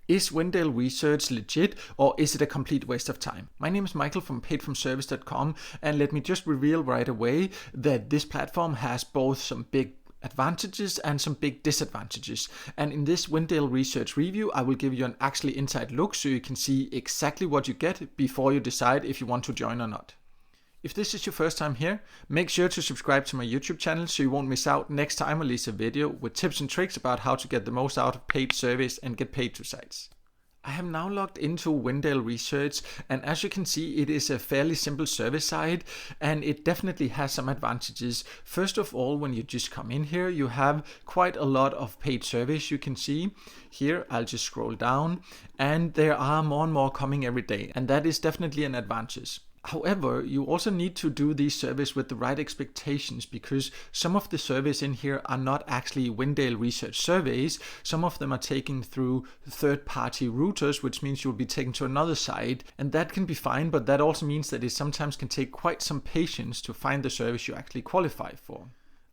Is Vindale Research legit, or is it a complete waste of time? My name is Michael from paidfromservice.com, and let me just reveal right away that this platform has both some big advantages and some big disadvantages. And in this Vindale Research review, I will give you an actually inside look so you can see exactly what you get before you decide if you want to join or not. If this is your first time here, make sure to subscribe to my YouTube channel so you won't miss out next time I release a video with tips and tricks about how to get the most out of paid surveys and get paid to sites. I have now logged into Vindale Research, and as you can see, it is a fairly simple survey site, and it definitely has some advantages. First of all, when you just come in here, you have quite a lot of paid surveys you can see. Here, I'll just scroll down, and there are more and more coming every day, and that is definitely an advantage. However, you also need to do these surveys with the right expectations, because some of the surveys in here are not actually Vindale Research surveys. Some of them are taken through third-party routers, which means you'll be taken to another site, and that can be fine, but that also means that it sometimes can take quite some patience to find the service you actually qualify for.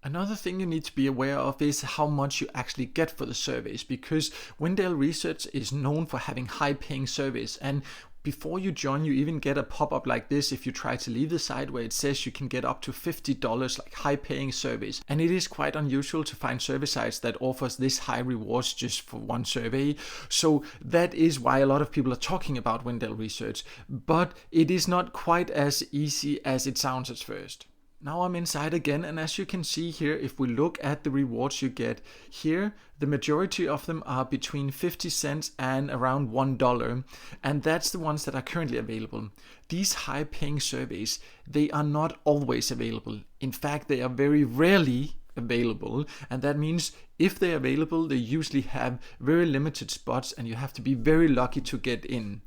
Another thing you need to be aware of is how much you actually get for the surveys, because Vindale Research is known for having high-paying surveys, and before you join, you even get a pop-up like this if you try to leave the site, where it says you can get up to $50 like high-paying surveys. And it is quite unusual to find survey sites that offers this high rewards just for one survey. So that is why a lot of people are talking about Vindale Research, but it is not quite as easy as it sounds at first. Now I'm inside again, and as you can see here, if we look at the rewards you get here, the majority of them are between 50 cents and around $1, and that's the ones that are currently available. These high-paying surveys, they are not always available. In fact, they are very rarely available, and that means if they're available, they usually have very limited spots, and you have to be very lucky to get in.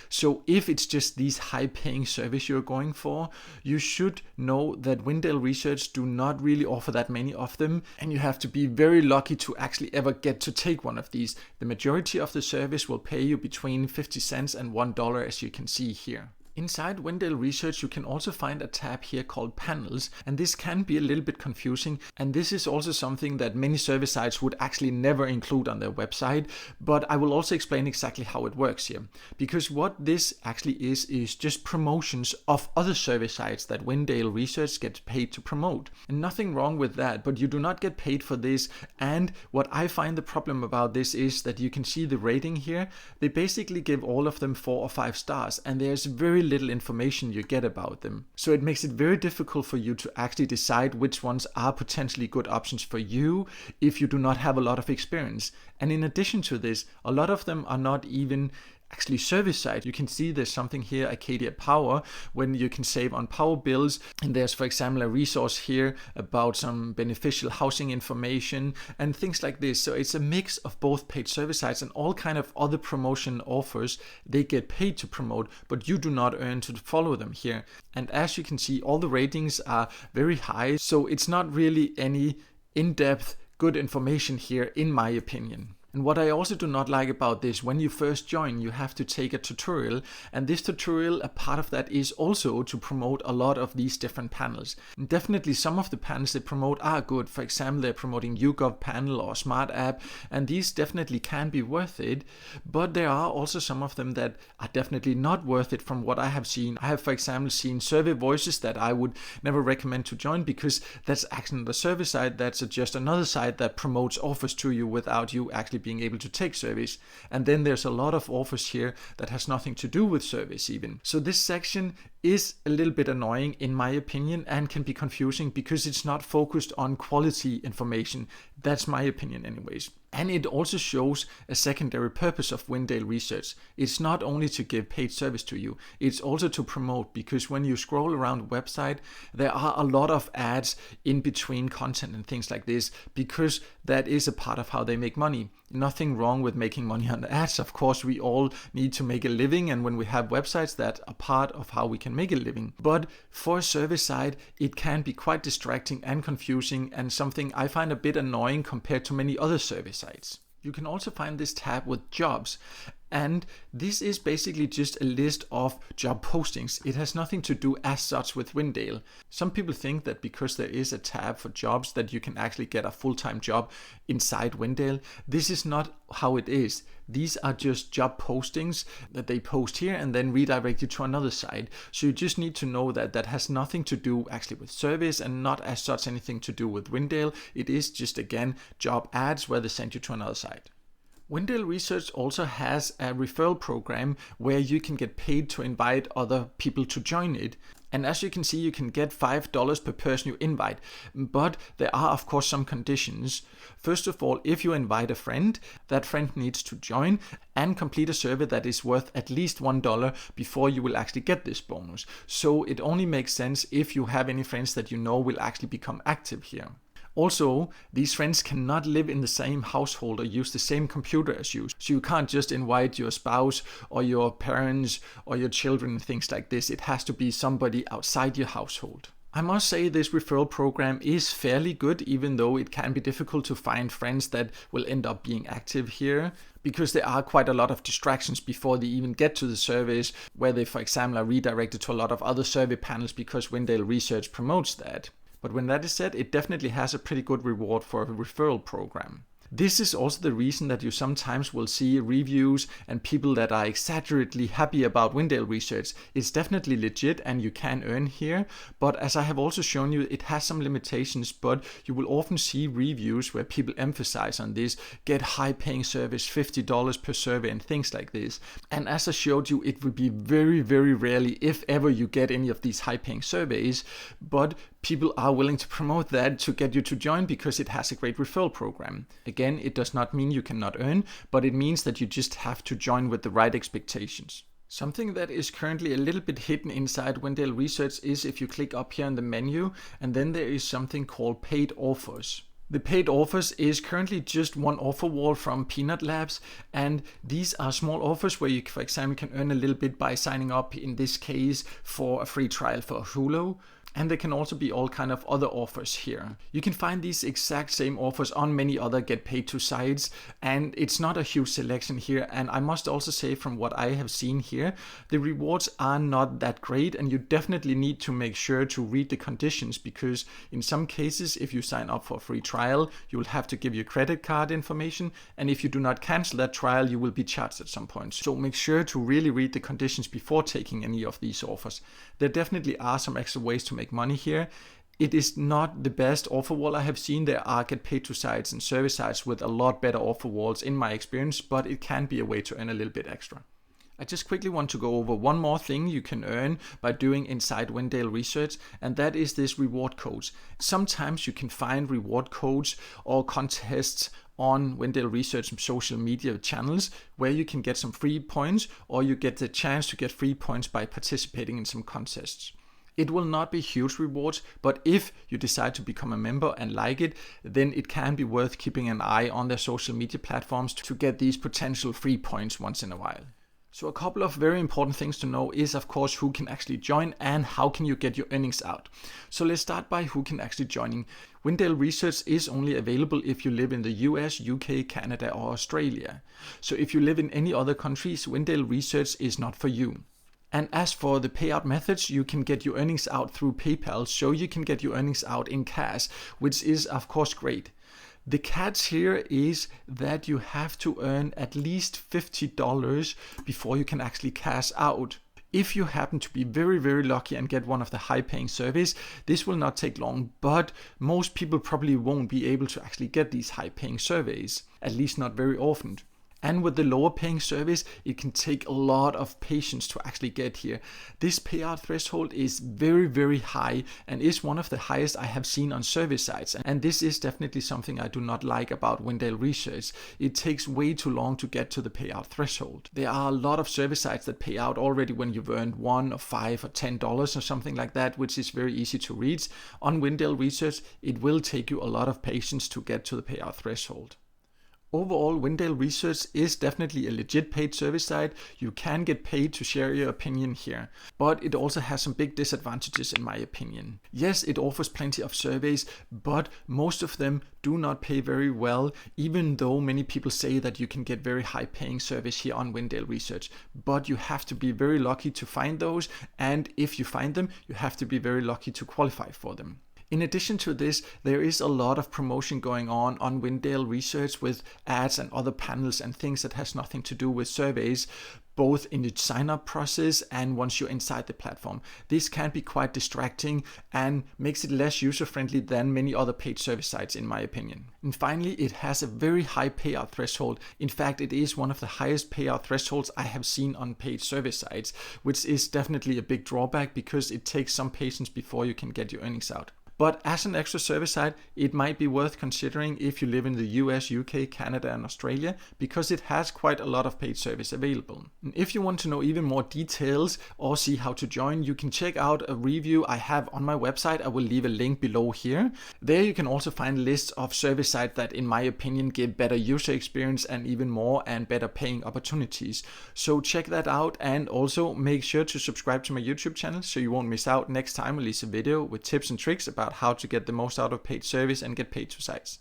So if it's just these high-paying surveys you're going for, you should know that Vindale Research do not really offer that many of them, and you have to be very lucky to actually ever get to take one of these. The majority of the surveys will pay you between 50 cents and $1, as you can see here. Inside Vindale Research, you can also find a tab here called Panels, and this can be a little bit confusing, and this is also something that many survey sites would actually never include on their website, but I will also explain exactly how it works here. Because what this actually is just promotions of other survey sites that Vindale Research gets paid to promote. And nothing wrong with that, but you do not get paid for this, and what I find the problem about this is that you can see the rating here. They basically give all of them 4 or 5 stars, and there's very little information you get about them. So it makes it very difficult for you to actually decide which ones are potentially good options for you if you do not have a lot of experience. And in addition to this, a lot of them are not even actually service sites. You can see there's something here, Acadia Power, when you can save on power bills, and there's, for example, a resource here about some beneficial housing information and things like this. So it's a mix of both paid service sites and all kind of other promotion offers they get paid to promote, but you do not earn to follow them here. And as you can see, all the ratings are very high, so it's not really any in-depth good information here, in my opinion. And what I also do not like about this, when you first join, you have to take a tutorial, and this tutorial, a part of that is also to promote a lot of these different panels. And definitely some of the panels they promote are good. For example, they're promoting YouGov Panel or Smart App, and these definitely can be worth it, but there are also some of them that are definitely not worth it from what I have seen. I have, for example, seen Survey Voices that I would never recommend to join, because that's actually not a survey site, that's just another site that promotes offers to you without you actually being able to take surveys. And then there's a lot of offers here that has nothing to do with surveys even. So this section is a little bit annoying in my opinion, and can be confusing because it's not focused on quality information. That's my opinion anyways. And it also shows a secondary purpose of Vindale Research. It's not only to give paid service to you, it's also to promote, because when you scroll around the website, there are a lot of ads in between content and things like this, because that is a part of how they make money. Nothing wrong with making money on ads. Of course, we all need to make a living, and when we have websites, that are part of how we can make a living. But for a service side, it can be quite distracting and confusing, and something I find a bit annoying compared to many other service sites. You can also find this tab with jobs, And this is basically just a list of job postings. It has nothing to do as such with Vindale. Some people think that because there is a tab for jobs that you can actually get a full-time job inside Vindale. This is not how it is. These are just job postings that they post here and then redirect you to another site. So you just need to know that that has nothing to do actually with surveys and not as such anything to do with Vindale. It is just, again, job ads where they send you to another site. Vindale Research also has a referral program where you can get paid to invite other people to join it. And as you can see, you can get $5 per person you invite. But there are, of course, some conditions. First of all, if you invite a friend, that friend needs to join and complete a survey that is worth at least $1 before you will actually get this bonus. So it only makes sense if you have any friends that you know will actually become active here. Also, these friends cannot live in the same household or use the same computer as you. So you can't just invite your spouse or your parents or your children and things like this. It has to be somebody outside your household. I must say this referral program is fairly good, even though it can be difficult to find friends that will end up being active here, because there are quite a lot of distractions before they even get to the surveys, where they, for example, are redirected to a lot of other survey panels because Vindale Research promotes that. But when that is said, it definitely has a pretty good reward for a referral program. This is also the reason that you sometimes will see reviews and people that are exaggeratedly happy about Vindale Research. It's definitely legit and you can earn here, but as I have also shown you, it has some limitations, but you will often see reviews where people emphasize on this, get high paying service, $50 per survey and things like this. And as I showed you, it will be very, very rarely, if ever, you get any of these high paying surveys, but people are willing to promote that to get you to join because it has a great referral program. Again, it does not mean you cannot earn, but it means that you just have to join with the right expectations. Something that is currently a little bit hidden inside Vindale Research is if you click up here in the menu, and then there is something called paid offers. The paid offers is currently just one offer wall from Peanut Labs, and these are small offers where you, for example, can earn a little bit by signing up, in this case, for a free trial for Hulu. And there can also be all kind of other offers here. You can find these exact same offers on many other get paid to sites, and it's not a huge selection here. And I must also say, from what I have seen here, the rewards are not that great, and you definitely need to make sure to read the conditions, because in some cases, if you sign up for a free trial, you will have to give your credit card information, and if you do not cancel that trial, you will be charged at some point. So make sure to really read the conditions before taking any of these offers. There definitely are some extra ways to make money here. It is not the best offer wall I have seen. There are get paid to sites and service sites with a lot better offer walls in my experience, but it can be a way to earn a little bit extra. I just quickly want to go over one more thing you can earn by doing inside Vindale Research, and that is this reward codes. Sometimes you can find reward codes or contests on Vindale Research social media channels where you can get some free points, or you get the chance to get free points by participating in some contests. It will not be huge rewards, but if you decide to become a member and like it, then it can be worth keeping an eye on their social media platforms to get these potential free points once in a while. So a couple of very important things to know is, of course, who can actually join and how can you get your earnings out. So let's start by who can actually join. Vindale Research is only available if you live in the US, UK, Canada or Australia. So if you live in any other countries, Vindale Research is not for you. And as for the payout methods, you can get your earnings out through PayPal, so you can get your earnings out in cash, which is of course great. The catch here is that you have to earn at least $50 before you can actually cash out. If you happen to be very, very lucky and get one of the high-paying surveys, this will not take long, but most people probably won't be able to actually get these high-paying surveys, at least not very often. And with the lower paying surveys, it can take a lot of patience to actually get here. This payout threshold is very, very high and is one of the highest I have seen on survey sites. And this is definitely something I do not like about Vindale Research. It takes way too long to get to the payout threshold. There are a lot of survey sites that pay out already when you've earned $1 or $5 or $10 or something like that, which is very easy to reach. On Vindale Research, it will take you a lot of patience to get to the payout threshold. Overall, Vindale Research is definitely a legit paid service site. You can get paid to share your opinion here, but it also has some big disadvantages in my opinion. Yes, it offers plenty of surveys, but most of them do not pay very well, even though many people say that you can get very high paying surveys here on Vindale Research. But you have to be very lucky to find those, and if you find them, you have to be very lucky to qualify for them. In addition to this, there is a lot of promotion going on Vindale Research with ads and other panels and things that has nothing to do with surveys, both in the sign-up process and once you're inside the platform. This can be quite distracting and makes it less user-friendly than many other paid service sites in my opinion. And finally, it has a very high payout threshold. In fact, it is one of the highest payout thresholds I have seen on paid service sites, which is definitely a big drawback because it takes some patience before you can get your earnings out. But as an extra service site, it might be worth considering if you live in the US, UK, Canada and Australia, because it has quite a lot of paid service available. And if you want to know even more details or see how to join, you can check out a review I have on my website. I will leave a link below here. There you can also find lists of service sites that in my opinion give better user experience and even more and better paying opportunities. So check that out, and also make sure to subscribe to my YouTube channel so you won't miss out next time I release a video with tips and tricks about how to get the most out of paid service and get paid to sites.